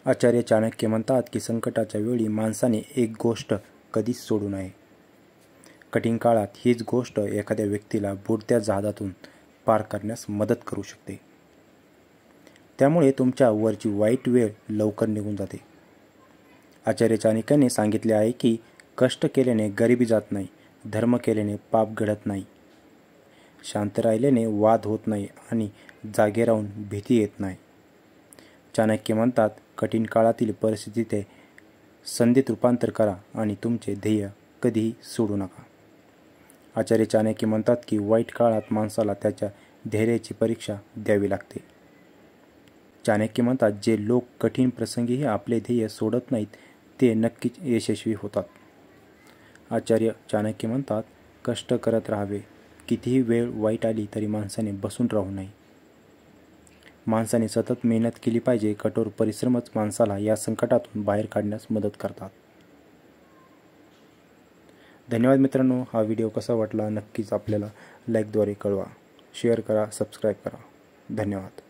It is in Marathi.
आचार्य चाणक्य म्हणतात की संकटाच्या वेळी माणसाने एक गोष्ट कधीच सोडू नये. कठीण काळात हीच गोष्ट एखाद्या व्यक्तीला बुडत्या जहाजातून पार करण्यास मदत करू शकते. त्यामुळे तुमच्या वरची वाईट वेळ लवकर निघून जाते. आचार्य चाणक्याने सांगितले आहे की कष्ट केल्याने गरिबी जात नाही, धर्म केल्याने पाप घडत नाही, शांत राहिल्याने वाद होत नाही आणि जागे राहून भीती येत नाही. चाणक्य म्हणतात, कठीण काळातील परिस्थितीचे संधीत रूपांतर करा आणि तुमचे ध्येय कधीही सोडू नका. आचार्य चाणक्य म्हणतात की वाईट काळात माणसाला त्याच्या धैर्याची परीक्षा द्यावी लागते. चाणक्य म्हणतात, जे लोक कठीण प्रसंगीही आपले ध्येय सोडत नाहीत ते नक्कीच यशस्वी होतात. आचार्य चाणक्य म्हणतात, कष्ट करत राहावे. कितीही वेळ वाईट आली तरी माणसाने बसून राहू नये. माणसाने सतत मेहनत केली पाहिजे. कठोर परिश्रमच माणसाला या संकटातून बाहेर काढण्यास मदत करतात. धन्यवाद मित्रांनो. हा व्हिडिओ कसा वाटला नक्कीच आपल्याला लाईकद्वारे कळवा. शेअर करा, सबस्क्राईब करा. धन्यवाद.